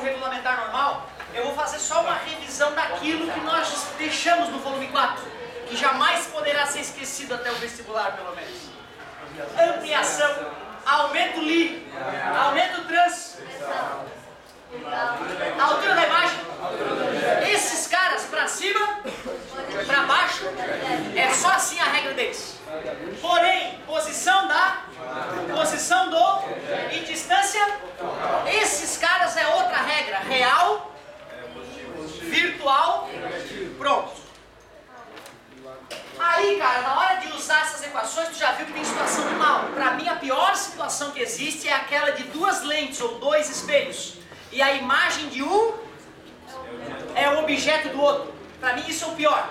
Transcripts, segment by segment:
o regulamentar normal, eu vou fazer só uma revisão daquilo que nós deixamos no volume 4, que jamais poderá ser esquecido até o vestibular, pelo menos. Ampliação, aumento li, aumento trans, altura da imagem. Esses caras pra cima, pra baixo, é só assim a regra deles. Porém, posição do e distância, esses caras é outra regra. Real, virtual, pronto. Aí, cara, na hora de usar essas equações, tu já viu que tem situação normal. Pra mim, a pior situação que existe é aquela de duas lentes ou dois espelhos. E a imagem de um é o objeto do outro. Pra mim, isso é o pior.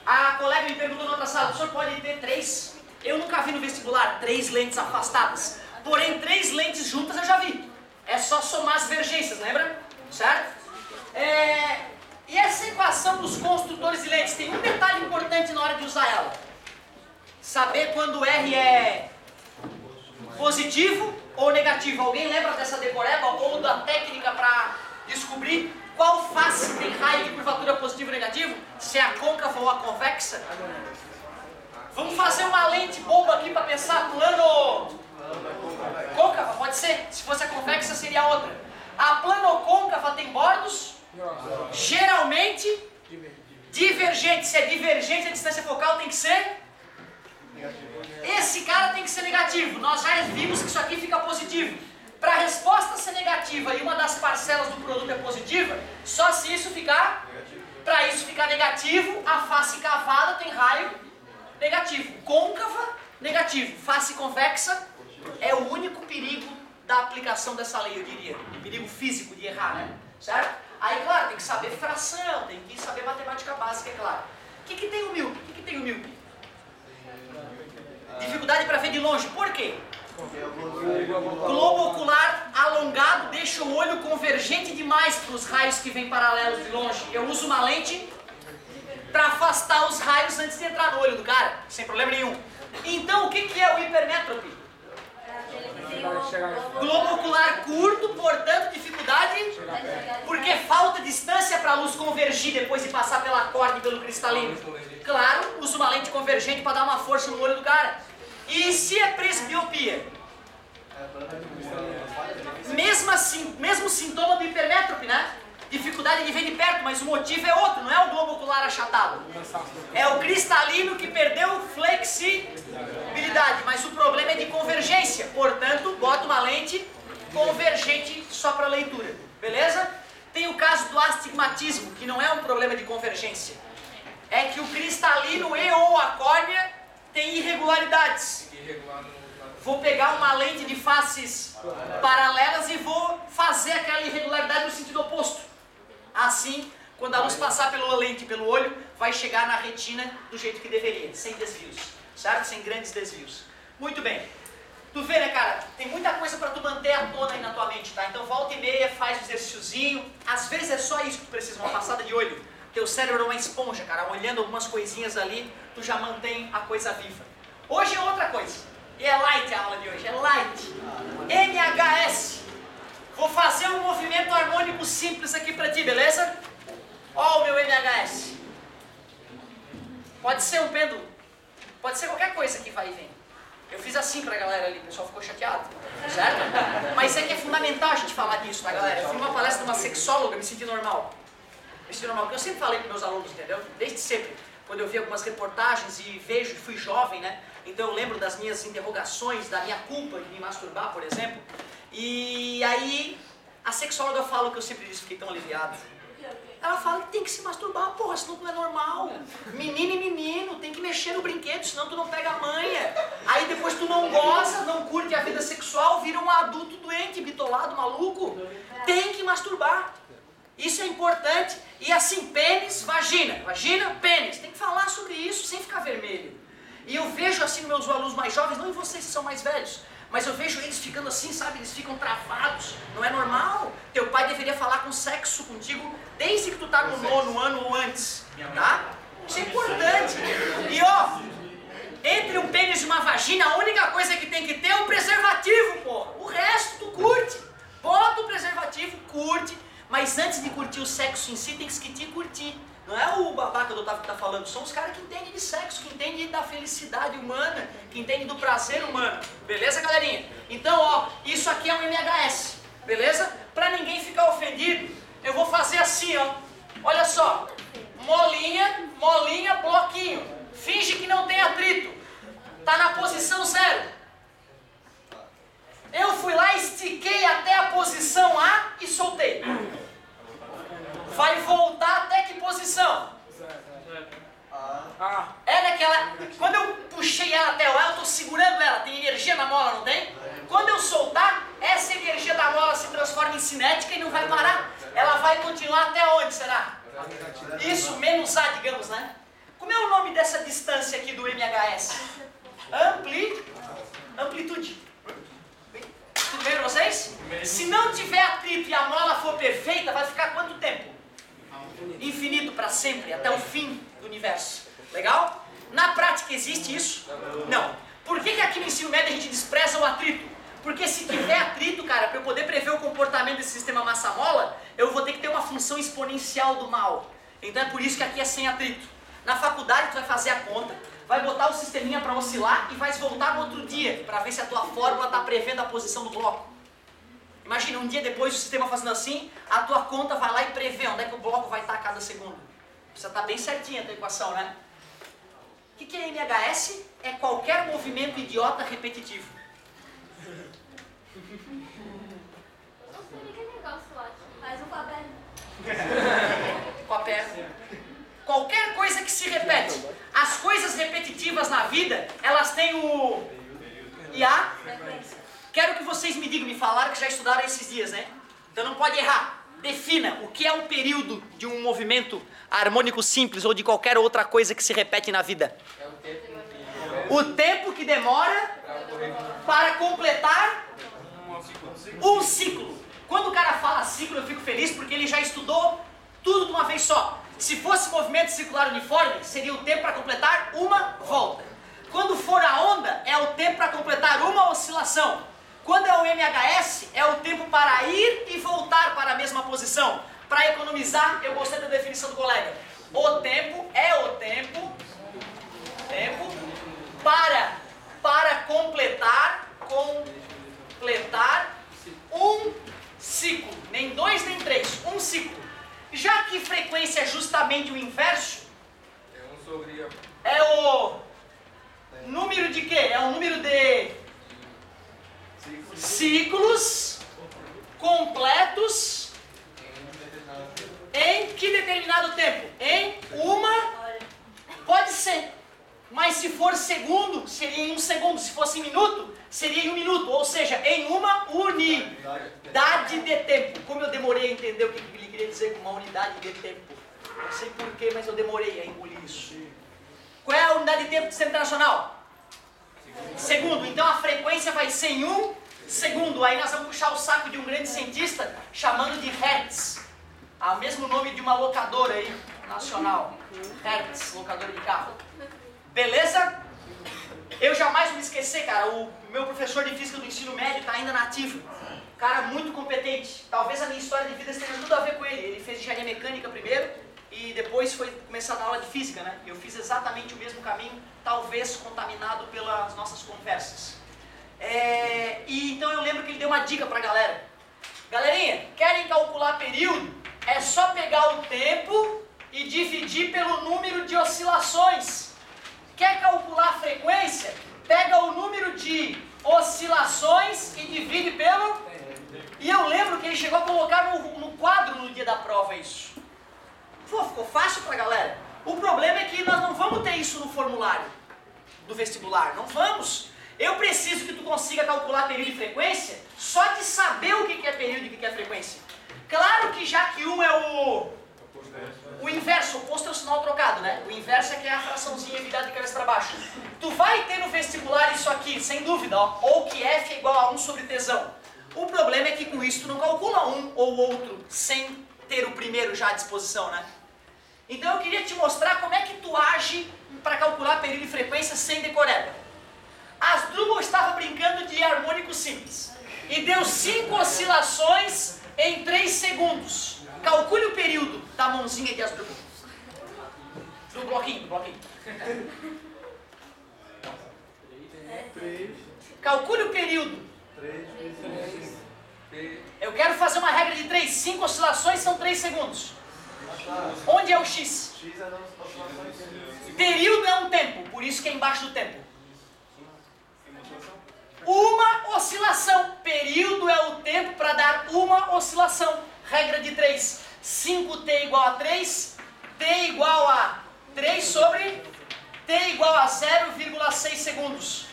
A colega me perguntou na outra sala, o senhor pode ter 3? Eu nunca vi no vestibular 3 lentes afastadas. Porém, 3 lentes juntas eu já vi. É só somar as divergências, lembra? Certo? E essa equação dos construtores de lentes tem um detalhe importante na hora de usar ela. Saber quando R é positivo ou negativo. Alguém lembra dessa decoreba ou da técnica para descobrir qual face tem raio de curvatura positivo ou negativo? Se é a côncava ou a convexa? Vamos fazer uma lente bomba aqui para pensar plano côncava, pode ser? Se fosse a convexa seria outra. A planocôncava tem bordos geralmente divergentes. Se é divergente a distância focal tem que ser? Esse cara tem que ser negativo. Nós já vimos que isso aqui fica positivo. Para a resposta ser negativa e uma das parcelas do produto é positiva, só se isso ficar, para isso ficar negativo, a face cavada tem raio negativo. Côncava, negativo. Face convexa é o único perigo da aplicação dessa lei, eu diria. O perigo físico de errar, né? Certo? Aí, claro, tem que saber fração, tem que saber matemática básica, é claro. O que tem o míope? O que tem o míope? Dificuldade para ver de longe. Por quê? Globo ocular alongado deixa o olho convergente demais para os raios que vêm paralelos de longe. Eu uso uma lente para afastar os raios antes de entrar no olho do cara, sem problema nenhum. Então, o que é o hipermétrope? Globo ocular curto, portanto, dificuldade, porque falta distância para a luz convergir depois de passar pela corda e pelo cristalino. Claro, uso uma lente convergente para dar uma força no olho do cara. E se é presbiopia? Mesmo sintoma do hipermétrope, né? Dificuldade de ver de perto, mas o motivo é outro, não é o globo ocular achatado. É o cristalino que perdeu flexibilidade, mas o problema é de convergência. Portanto, bota uma lente convergente só para leitura. Beleza? Tem o caso do astigmatismo, que não é um problema de convergência. É que o cristalino e ou a córnea tem irregularidades. Vou pegar uma lente de faces paralelas e vou fazer aquela irregularidade no sentido oposto. Assim, quando a luz passar pela lente e pelo olho, vai chegar na retina do jeito que deveria, sem desvios, certo? Sem grandes desvios. Muito bem. Tu vê, né, cara? Tem muita coisa para tu manter à tona aí na tua mente, tá? Então volta e meia, faz um exercíciozinho. Às vezes é só isso que tu precisa, uma passada de olho. Teu cérebro é uma esponja, cara. Olhando algumas coisinhas ali, tu já mantém a coisa viva. Hoje é outra coisa. E é light a aula de hoje, é light. NHS. Vou fazer um movimento harmônico simples aqui pra ti, beleza? Ó o meu NHS. Pode ser um pêndulo. Pode ser qualquer coisa que vai e vem. Eu fiz assim pra galera ali, o pessoal ficou chateado, certo? Mas é que é fundamental a gente falar disso, tá, galera? Eu fui numa palestra de uma sexóloga, me senti normal. Me senti normal, porque eu sempre falei para meus alunos, entendeu? Desde sempre. Quando eu vi algumas reportagens e vejo que fui jovem, né? Então eu lembro das minhas interrogações, da minha culpa de me masturbar, por exemplo. E aí, a sexóloga fala o que eu sempre disse, fiquei tão aliviado. Ela fala que tem que se masturbar, porra, senão tu não é normal. Menino e menino, tem que mexer no brinquedo, senão tu não pega a manha. Aí depois tu não goza, não curte a vida sexual, vira um adulto doente, bitolado, maluco. Tem que masturbar. Isso é importante. E assim, pênis, vagina. Vagina, pênis. Tem que falar sobre isso sem ficar vermelho. E eu vejo assim meus alunos mais jovens, não em vocês que são mais velhos, mas eu vejo eles ficando assim, sabe? Eles ficam travados. Não é normal. Teu pai deveria falar com sexo contigo desde que tu tá no 9º ano ou antes. Tá? Isso é importante. E ó, entre um pênis e uma vagina, a única coisa que tem que ter é um preservativo, porra. O resto tu curte. Bota o preservativo, curte. Mas antes de curtir o sexo em si, tem que te curtir. Não é o babaca do Otávio que está falando, são os caras que entendem de sexo, que entendem da felicidade humana, que entendem do prazer humano. Beleza, galerinha? Então, ó, isso aqui é um MHS. Beleza? Para ninguém ficar ofendido, eu vou fazer assim, ó. Olha só. Molinha, molinha, bloquinho. Finge que não tem atrito. Tá na posição 0. Eu fui lá, estiquei até a posição A e soltei. Vai voltar até que posição? É daquela... Quando eu puxei ela até o A, eu estou segurando ela. Tem energia na mola, não tem? Quando eu soltar, essa energia da mola se transforma em cinética e não vai parar. Ela vai continuar até onde, será? Isso, menos A, digamos, né? Como é o nome dessa distância aqui do MHS? Amplitude. Tudo bem pra vocês? Se não tiver atrito e a mola for perfeita, vai ficar quanto tempo? Infinito, para sempre, até o fim do universo. Legal? Na prática existe isso? Não. Por que aqui no ensino médio a gente despreza o atrito? Porque se tiver atrito, cara, para eu poder prever o comportamento desse sistema massa-mola, eu vou ter que ter uma função exponencial do mal. Então é por isso que aqui é sem atrito. Na faculdade tu vai fazer a conta, vai botar o sisteminha para oscilar e vai voltar no outro dia, para ver se a tua fórmula está prevendo a posição do bloco. Imagina, um dia depois o sistema fazendo assim, a tua conta vai lá e prevê onde é que o bloco vai estar a cada segundo. Precisa estar bem certinha a tua equação, né? O que é MHS? É qualquer movimento idiota repetitivo. Não sei nem que negócio lá. Faz um papel. Com a perna. Qualquer coisa que se repete. As coisas repetitivas na vida, elas têm o... E a... Quero que vocês me digam, me falaram que já estudaram esses dias, né? Então não pode errar. Defina o que é um período de um movimento harmônico simples ou de qualquer outra coisa que se repete na vida. O tempo que demora para completar um ciclo. Quando o cara fala ciclo, eu fico feliz porque ele já estudou tudo de uma vez só. Se fosse movimento circular uniforme, seria o tempo para completar uma volta. Quando for a onda, é o tempo para completar uma oscilação. Quando é o MHS, é o tempo para ir e voltar para a mesma posição. Para economizar, eu gostei da definição do colega. O tempo é o tempo para completar um ciclo. Nem 2, nem 3, um ciclo. Já que frequência é justamente o inverso, é o número de quê? É o número de ciclos completos em que determinado tempo? Em uma... Pode ser. Mas se for segundo, seria em um segundo. Se fosse minuto, seria em um minuto. Ou seja, em uma unidade de tempo. Como eu demorei a entender o que ele queria dizer com uma unidade de tempo. Não sei porquê, mas eu demorei a engolir isso. Qual é a unidade de tempo do Sistema Internacional? Segundo. Então a frequência vai ser em um segundo. Aí nós vamos puxar o saco de um grande cientista chamando de Hertz. O mesmo nome de uma locadora aí, nacional. Hertz, locadora de carro. Beleza? Eu jamais vou me esquecer, cara, o meu professor de física do ensino médio está ainda nativo. Cara muito competente. Talvez a minha história de vida tenha tudo a ver com ele. Ele fez engenharia mecânica primeiro e depois foi começar na aula de física, né? Eu fiz exatamente o mesmo caminho, talvez contaminado pelas nossas conversas. E então eu lembro que ele deu uma dica pra galera. Galerinha, querem calcular período? É só pegar o tempo e dividir pelo número de oscilações. Quer calcular a frequência? Pega o número de oscilações e divide pelo... E eu lembro que ele chegou a colocar no quadro no dia da prova isso. Pô, ficou fácil pra galera. O problema é que nós não vamos ter isso no formulário do vestibular. Não vamos. Eu preciso que tu consiga calcular período e frequência só de saber o que é período e o que é frequência. Claro que já que um é o inverso, o oposto é o sinal trocado, né? O inverso é que é a fraçãozinha virada de cabeça para baixo. Tu vai ter no vestibular isso aqui, sem dúvida, ó, ou que F é igual a 1 sobre tesão. O problema é que com isso tu não calcula um ou outro sem ter o primeiro já à disposição, né? Então eu queria te mostrar como é que tu age para calcular período e frequência sem decoreba. Asdrubal estava brincando de harmônico simples e deu 5 oscilações em 3 segundos. Calcule o período da mãozinha de Asdrubal. Do bloquinho, Calcule o período. Eu quero fazer uma regra de 3. 5 oscilações são 3 segundos. Onde é o X? Período é um tempo, por isso que é embaixo do tempo. Uma oscilação. Período é o tempo para dar uma oscilação. Regra de 3. 5t igual a 3. T igual a 3 sobre t igual a 0,6 segundos.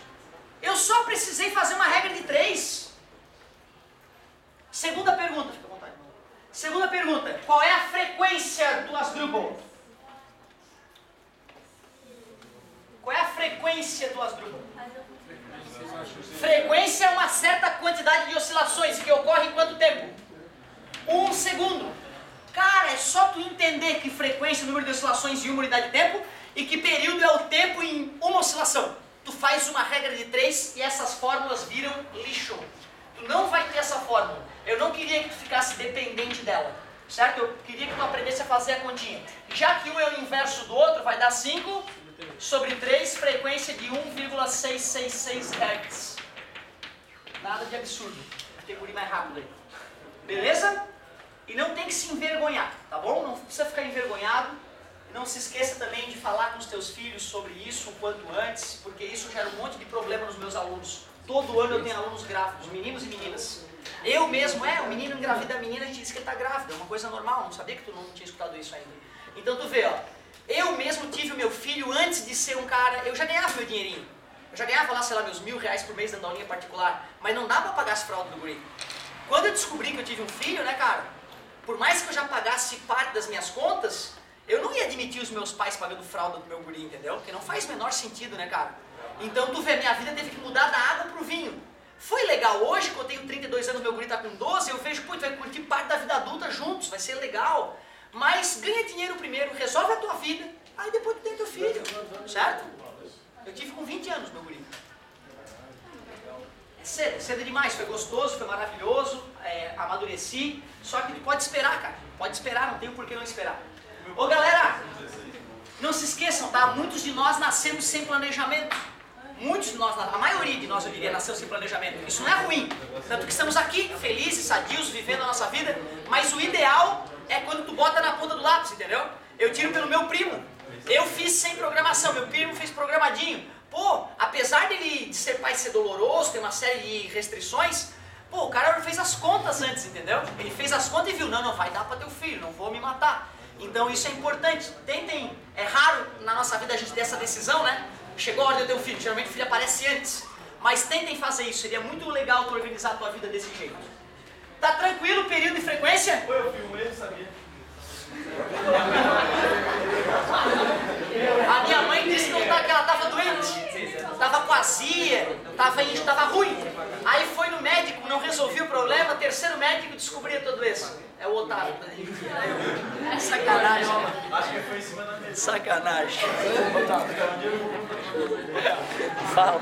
Eu só precisei fazer uma regra de 3. Segunda pergunta, fica à vontade. Segunda pergunta, qual é a frequência do Asdrubal? Qual é a frequência do Asdrubal? Frequência é uma certa quantidade de oscilações que ocorre em quanto tempo? 1 segundo. Cara, é só tu entender que frequência é o número de oscilações em uma unidade de tempo e que período é o tempo em uma oscilação. Tu faz uma regra de 3 e essas fórmulas viram lixo. Tu não vai ter essa fórmula. Eu não queria que tu ficasse dependente dela, certo? Eu queria que tu aprendesse a fazer a continha. Já que um é o inverso do outro, vai dar 5 sobre 3, frequência de 1,666 Hz. Nada de absurdo. Tem que ir mais rápido aí. Beleza? E não tem que se envergonhar, tá bom? Não precisa ficar envergonhado. Não se esqueça também de falar com os teus filhos sobre isso o quanto antes, porque isso gera um monte de problema nos meus alunos. Todo ano eu tenho alunos grávidos, meninos e meninas. Eu mesmo, o menino engravida a menina, a gente diz que ele está grávida, é uma coisa normal, não sabia que tu não tinha escutado isso ainda. Então tu vê, ó, eu mesmo tive o meu filho antes de ser um cara, eu já ganhava meu dinheirinho. Eu já ganhava lá, sei lá, meus R$1.000 por mês dando aulinha particular, mas não dá pra pagar as fraldas do guri. Quando eu descobri que eu tive um filho, né, cara, por mais que eu já pagasse parte das minhas contas, eu não ia admitir os meus pais pagando fralda do meu guri, entendeu? Porque não faz o menor sentido, né, cara? Então tu vê, minha vida teve que mudar da água pro vinho. Foi legal hoje, que eu tenho 32 anos, meu guri tá com 12, eu vejo, pô, tu vai curtir parte da vida adulta juntos, vai ser legal. Mas ganha dinheiro primeiro, resolve a tua vida, aí depois tu tem teu filho, certo? Eu tive com 20 anos, meu guri. É cedo demais, foi gostoso, foi maravilhoso, amadureci, só que tu pode esperar, cara, pode esperar, não tem por que não esperar. Ô galera, não se esqueçam, tá? Muitos de nós nascemos sem planejamento. Muitos de nós, a maioria de nós, eu diria, nasceu sem planejamento. Isso não é ruim. Tanto que estamos aqui, felizes, sadios, vivendo a nossa vida. Mas o ideal é quando tu bota na ponta do lápis, entendeu? Eu tiro pelo meu primo. Eu fiz sem programação, meu primo fez programadinho. Pô, apesar dele de ser pai ser doloroso, ter uma série de restrições, pô, o cara fez as contas antes, entendeu? Ele fez as contas e viu, não, vai dar para teu filho, não vou me matar. Então isso é importante. Tentem, é raro na nossa vida a gente ter essa decisão, né? Chegou a hora de ter um filho, geralmente o filho aparece antes. Mas tentem fazer isso, seria muito legal tu organizar a tua vida desse jeito. Tá tranquilo, período e frequência? Pô, eu filmei, sabia? A minha mãe disse que ela tava doente, tava com azia, tava ruim. Aí foi no médico, não resolvia o problema, terceiro médico descobriu a tua doença. É o Otávio. Sacanagem, ó. Acho que foi em cima da mesa. Sacanagem. Fala.